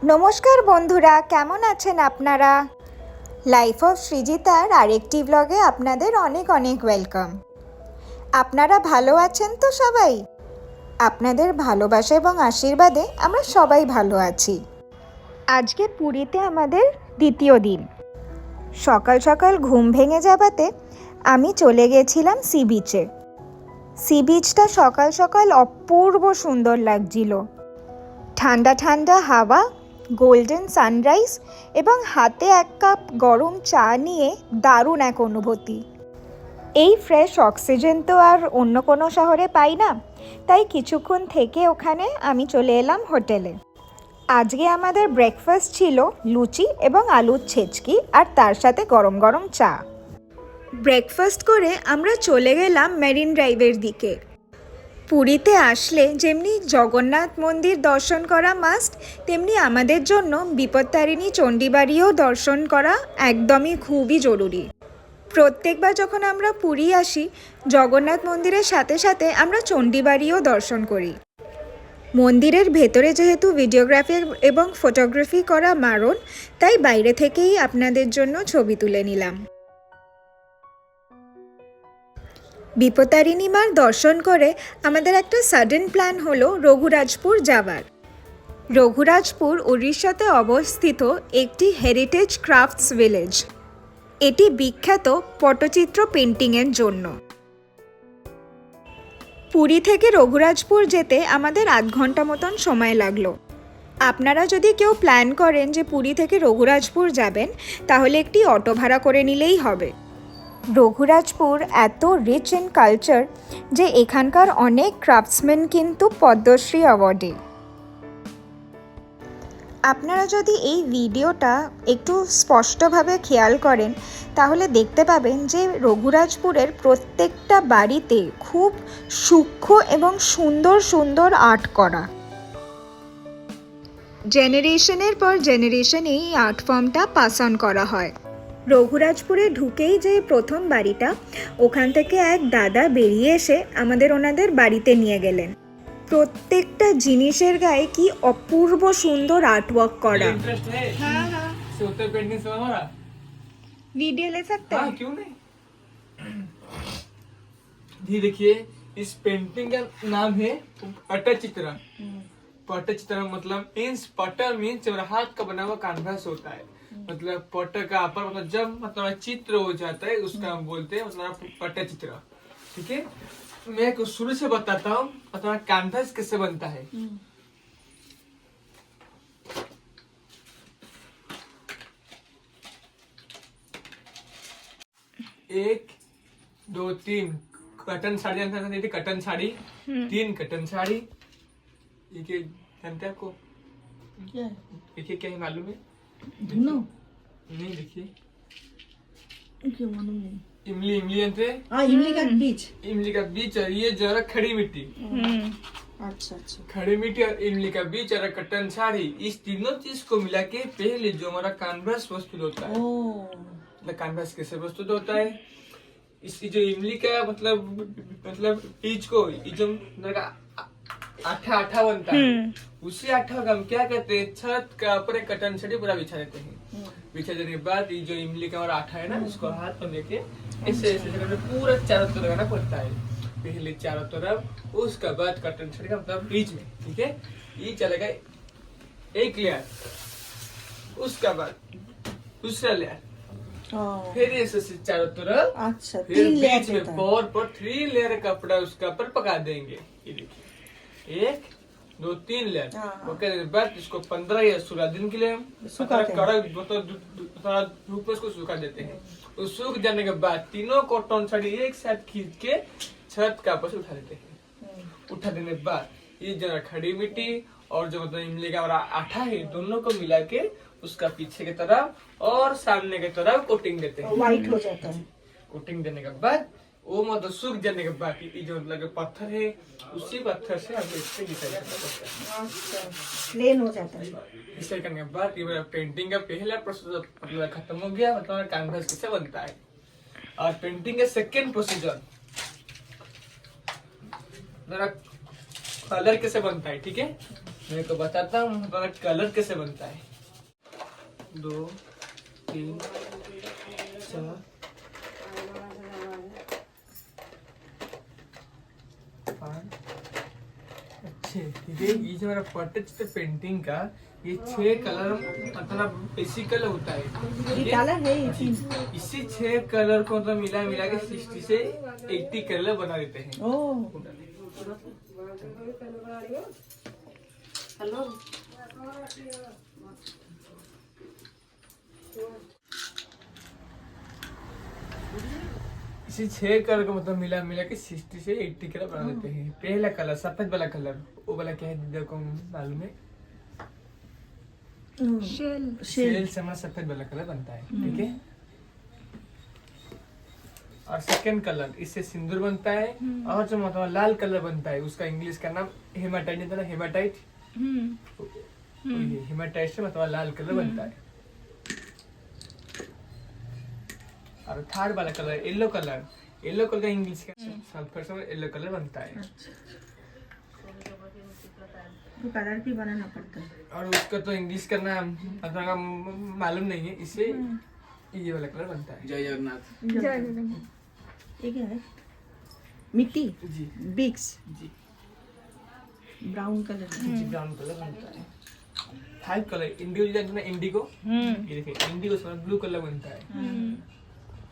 নমস্কার বন্ধুরা, কেমন আছেন আপনারা? লাইফ অফ সৃজিতার আরেকটি ব্লগে আপনাদের অনেক অনেক ওয়েলকাম। আপনারা ভালো আছেন তো সবাই? আপনাদের ভালোবাসা এবং আশীর্বাদে আমরা সবাই ভালো আছি। আজকে পুরীতে আমাদের দ্বিতীয় দিন। সকাল সকাল ঘুম ভেঙে যাওয়াতে আমি চলে গেছিলাম সি বিচে। সি বিচটা সকাল সকাল অপূর্ব সুন্দর লাগছিল। ঠান্ডা ঠান্ডা হাওয়া, গোল্ডেন সানরাইজ এবং হাতে এক কাপ গরম চা নিয়ে দারুণ এক অনুভূতি। এই ফ্রেশ অক্সিজেন তো আর অন্য কোনো শহরে পাই না, তাই কিছুক্ষণ থেকে ওখানে আমি চলে এলাম হোটেলে। আজকে আমাদের ব্রেকফাস্ট ছিল লুচি এবং আলুর ছেচকি, আর তার সাথে গরম গরম চা। ব্রেকফাস্ট করে আমরা চলে গেলাম মেরিন ড্রাইভের দিকে। পুরীতে আসলে যেমনি জগন্নাথ মন্দির দর্শন করা মাস্ট, তেমনি আমাদের জন্য বিপত্তারিণী চণ্ডীবাড়িও দর্শন করা একদমই খুবই জরুরি। প্রত্যেকবার যখন আমরা পুরী আসি, জগন্নাথ মন্দিরের সাথে সাথে আমরা চণ্ডীবাড়িও দর্শন করি। মন্দিরের ভেতরে যেহেতু ভিডিওগ্রাফি এবং ফটোগ্রাফি করা মারণ, তাই বাইরে থেকেই আপনাদের জন্য ছবি তুলে নিলাম। বিপত্তারিণী মার দর্শন করে আমাদের একটা সাডেন প্ল্যান হলো রঘুরাজপুর যাওয়ার। রঘুরাজপুর উড়িষ্যাতে অবস্থিত একটি হেরিটেজ ক্রাফটস ভিলেজ। এটি বিখ্যাত পটচিত্র পেন্টিংয়ের জন্য। পুরী থেকে রঘুরাজপুর যেতে আমাদের আধ ঘন্টা মতন সময় লাগলো। আপনারা যদি কেউ প্ল্যান করেন যে পুরী থেকে রঘুরাজপুর যাবেন, তাহলে একটি অটো ভাড়া করে নিলেই হবে। রঘুরাজপুর এত রিচ ইন কালচার যে এখানকার অনেক ক্রাফটসম্যান কিন্তু পদ্মশ্রী অ্যাওয়ার্ডে। আপনারা যদি এই ভিডিওটা একটু স্পষ্টভাবে খেয়াল করেন, তাহলে দেখতে পাবেন যে রঘুরাজপুরের প্রত্যেকটা বাড়িতে খুব সূক্ষ্ম এবং সুন্দর সুন্দর আর্ট করা। জেনারেশনের পর জেনারেশন এই আর্ট ফর্মটা পাস অন করা হয়। রঘুরাজপুরে ঢুকেই যে প্রথম বাড়িটা, ওখান থেকে এক দাদা বেরিয়ে এসে আমাদের ওনাদের বাড়িতে নিয়ে গেলেন। প্রত্যেকটা জিনিসের গায়ে কি অপূর্ব সুন্দর আর্টওয়ার্ক করা। ভিডিও ले सकते हैं? क्यों नहीं। जी देखिए, इस पेंटिंग का नाम है पट्टचित्रा। पट्टचित्रा मतलब मीन्स पट्टा मीन्स जब हाथ का बना हुआ कैनवास होता है, मतलब पट्टा का ऊपर मतलब जब मतलब चित्र हो जाता है उसका हम बोलते हैं मतलब पट्टचित्रा। ठीक है, मैं शुरू से बताता हूँ मतलब कैनवास कैसे बनता है। एक दो तीन कटन साड़ी जानते हैं, कटन साड़ी, तीन कटन साड़ी। ये जानते हैं आपको क्या है? देखिए क्या है मालूम है? धुनो? नहीं देखिए, क्यों मालूम नहीं? इमली इमली जानते हैं? हाँ, इमली का बीज। इमली का बीज और ये जरा खड़ी मिट्टी। अच्छा अच्छा। खड़ी मिट्टी और इमली का बीज और कटन साड़ी, इस तीनों चीज को मिला के पहले जो हमारा कैनवास प्रस्तुत होता है। ओ मतलब कैनवास कैसे प्रस्तुत होता है, इसकी जो इमली का मतलब बीज को ये जो आठा आठा बनता है, उसी आठा का हम क्या कहते हैं, छत का ऊपर एक कटन छड़ी पूरा बिछा देते हैं। बिछा देने के बाद ये जो इमली का और आठा है ना, इसको हाथ में लेके ऐसे ऐसे करके पूरा चारों तरफ लगाना पड़ता है। पहले चारों तरफ, उसके बाद कटन छड़ी का मतलब बीच में। ठीक है, ये चलेगा एक लेयर, उसके बाद दूसरा लेयर, फिर ऐसे चारों तरफ, अच्छा, फिर 3 लेयर बीच में बोर पर 3 लेयर कपड़ा उसका ऊपर पका देंगे। ये देखिए, 1 2 3 लेयर पका देने के बाद इसको 15 या 16 दिन के लिए सुखाते हैं। कड़क थोड़ा धूप में इसको सुखा देते हैं। तो सूख जाने के बाद तीनों कॉटन साड़ी एक साथ खींच के छत का ऊपर से उठा देते हैं। उठा देने के बाद ये जरा खड़ी मिट्टी और जो मतलब इमली का हमारा आटा है, दोनों को मिला के उसका पीछे की तरफ और सामने की तरफ कोटिंग देते हैं। व्हाइट हो जाता है। कोटिंग देने के बाद वो मतलब सूख जाने के बाद ये जो मतलब पत्थर है, उसी पत्थर से हम इससे डिजाइन करना पड़ता है। अच्छा, प्लेन हो जाता है। डिजाइन करने के बाद ये मेरा पेंटिंग का पहला प्रोसीजर मतलब खत्म हो गया, मतलब कैनवास कैसे बनता है। और पेंटिंग का सेकेंड प्रोसीजर मेरा कलर कैसे बनता है। ठीक है, मैं को बताता हूँ हमारा कलर कैसे बनता है। 2 3 4 5 अच्छे। ठीक है, ये जो मेरा पर्टेक्स्ट पेंटिंग का ये 6 कलर मतलब बेसिकल होता है। ये कलर है ये तीन। इसी 6 कलर को मतलब मिला मिला के 60 से 80 कलर बना देते हैं। ओ हेलो इसी 6 कलर को मतलब मिला मिला के 60 से 80 कलर बना देते हैं। पहला कलर सफेद वाला कलर, वो वाला क्या है देखो मालूम है? शेल से हमारा सफेद वाला कलर बनता है। ठीक है, और सेकंड कलर इससे सिंदूर बनता है। और जो मतलब लाल कलर बनता है उसका इंग्लिश का नाम हेमाटाइट नहीं था ना, हेमाटाइट। हेमाटाइट से मतलब लाल कलर बनता है। और थर्ड वाला colour yellow colour, yellow colour का इंग्लिश का सल्फर से येलो कलर बनता है। तो कलर भी बनाना पड़ता है। और उसका तो इंग्लिश का नाम मतलब मालूम नहीं है, इससे ये वाला कलर बनता है। जय जगन्नाथ। ये क्या है? मिट्टी जी बिक्स जी ब्राउन कलर जी ब्राउन कलर बनता है। 5 कलर इंडिगो जानते ना, इंडिगो। ये देखिए इंडिगो से ब्लू कलर बनता है।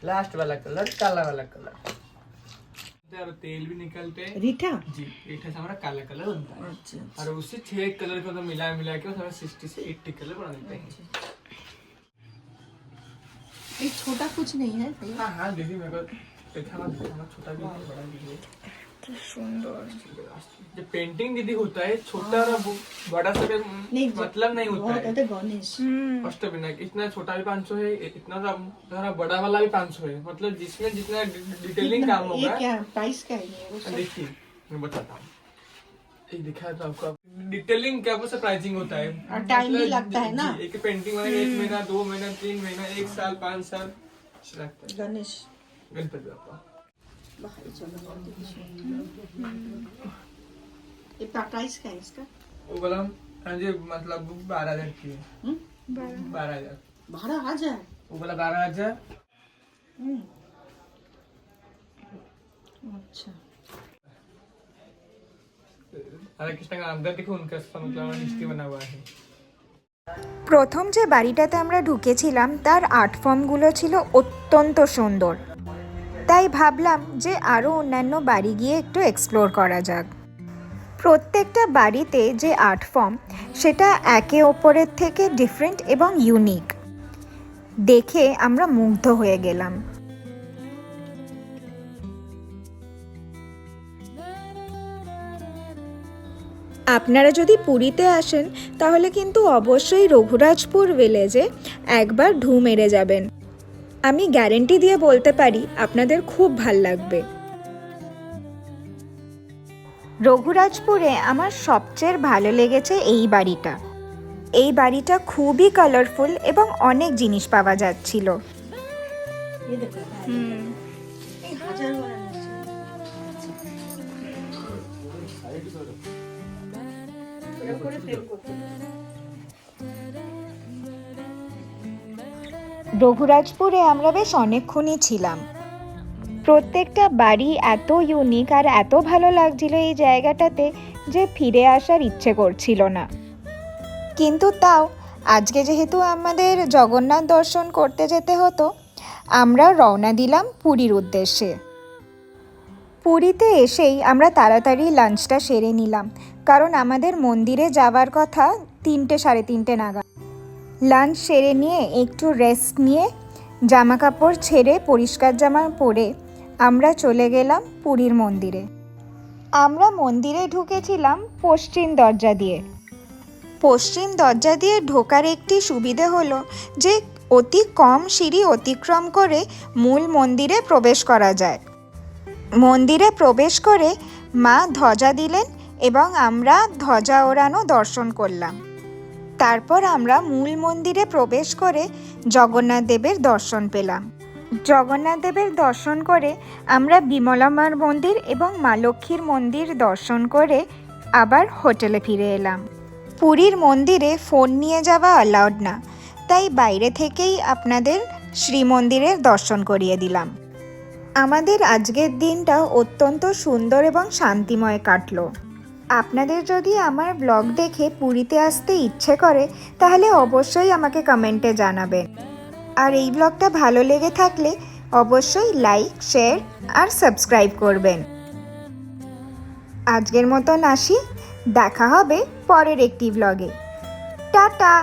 लास्ट वाला कलर काला वाला कलर। और तेल भी निकलते हैं रीठा। जी, रीठा से हमारा काला कलर बनता है। अच्छा और उससे 6 कलर को तो मिला मिला के हमारा 60 से 80 कलर बना देते हैं। ये छोटा कुछ नहीं है। हाँ हाँ दीदी मेरे को दिखाना छोटा भी है बड़ा भी है। जो पेंटिंग दीदी होता है छोटा और बड़ा से नहीं, मतलब नहीं होता है। होता है गणेश। अष्टविनायक इतना छोटा भी 500 है, इतना थोड़ा बड़ा वाला भी 500 है। मतलब जिसमें जितना डिटेलिंग काम ये होगा। क्या प्राइस क्या है ये? देखिए मैं बताता हूँ, एक दिखाया था आपको। डिटेलिंग क्या प्राइसिंग होता है और टाइम भी मतलब लगता है ना। जी, एक पेंटिंग बनाने 1 महीना 2 महीना 3 महीना 1 साल 5 साल लगता है। गणेश गणपति बापा बाहर चलो। ये प्राइस क्या है इसका? वो बोला हाँ जी मतलब 12,000 की है। 12,000 12,000। वो बोला 12,000। अच्छा राधा कृष्ण का अंदर देखो उनका मतलब हिस्ट्री बना हुआ है। প্রথম যে বাড়িটাতে আমরা ঢুকেছিলাম তার আর্ট ফর্মগুলো ছিল অত্যন্ত সুন্দর, তাই ভাবলাম যে আরও অন্যান্য বাড়ি গিয়ে একটু এক্সপ্লোর করা যাক। প্রত্যেকটা বাড়িতে যে আর্ট ফর্ম সেটা একে অপরের থেকে ডিফারেন্ট এবং ইউনিক, দেখে আমরা মুগ্ধ হয়ে গেলাম। আপনারা যদি পুরীতে আসেন তাহলে কিন্তু অবশ্যই রঘুরাজপুর ভিলেজে একবার ঢু মেরে যাবেন। আমি গ্যারেন্টি দিয়ে বলতে পারি আপনাদের খুব ভাল লাগবে। রঘুরাজপুরে আমার সবচেয়ে ভালো লেগেছে এই বাড়িটা। এই বাড়িটা খুবই কালারফুল এবং অনেক জিনিস পাওয়া যাচ্ছিল। ये देखो। ये 1000 वाला রঘুরাজপুরে আমরা বেশ অনেকক্ষণই ছিলাম। প্রত্যেকটা বাড়ি এত ইউনিক আর এত ভালো লাগছিল এই জায়গাটাতে যে ফিরে আসার ইচ্ছে করছিল না। কিন্তু তাও আজকে যেহেতু আমাদের জগন্নাথ দর্শন করতে যেতে হতো, আমরা রওনা দিলাম পুরীর উদ্দেশ্যে। পুরীতে এসেই আমরা তাড়াতাড়ি লাঞ্চটা সেরে নিলাম, কারণ আমাদের মন্দিরে যাওয়ার কথা 3টে 3:30 নাগাদ। লাঞ্চ সেরে নিয়ে একটু রেস্ট নিয়ে জামা কাপড় ছেড়ে পরিষ্কার জামা পরে আমরা চলে গেলাম পুরীর মন্দিরে। আমরা মন্দিরে ঢুকেছিলাম পশ্চিম দরজা দিয়ে। পশ্চিম দরজা দিয়ে ঢোকার একটি সুবিধে হলো যে অতি কম সিঁড়ি অতিক্রম করে মূল মন্দিরে প্রবেশ করা যায়। মন্দিরে প্রবেশ করে মা ধ্বজা দিলেন এবং আমরা ধ্বজা ওড়ানো দর্শন করলাম। তারপর আমরা মূল মন্দিরে প্রবেশ করে জগন্নাথ দেবের দর্শন পেলাম। জগন্নাথ দেবের দর্শন করে আমরা বিমলা মার মন্দির এবং মা লক্ষ্মীর মন্দির দর্শন করে আবার হোটেলে ফিরে এলাম। পুরীর মন্দিরে ফোন নিয়ে যাওয়া অ্যালাউড না, তাই বাইরে থেকেই আপনাদের শ্রীমন্দিরের দর্শন করিয়ে দিলাম। আমাদের আজকের দিনটা অত্যন্ত সুন্দর এবং শান্তিময় কাটলো। আপনাদের যদি আমার ব্লগ দেখে পুরীতে আসতে ইচ্ছে করে তাহলে অবশ্যই আমাকে কমেন্টে জানাবেন। আর এই ব্লগটা ভালো লেগে থাকলে অবশ্যই লাইক, শেয়ার আর সাবস্ক্রাইব করবেন। আজকের মতন আসি, দেখা হবে পরের একটি ব্লগে। টাটা।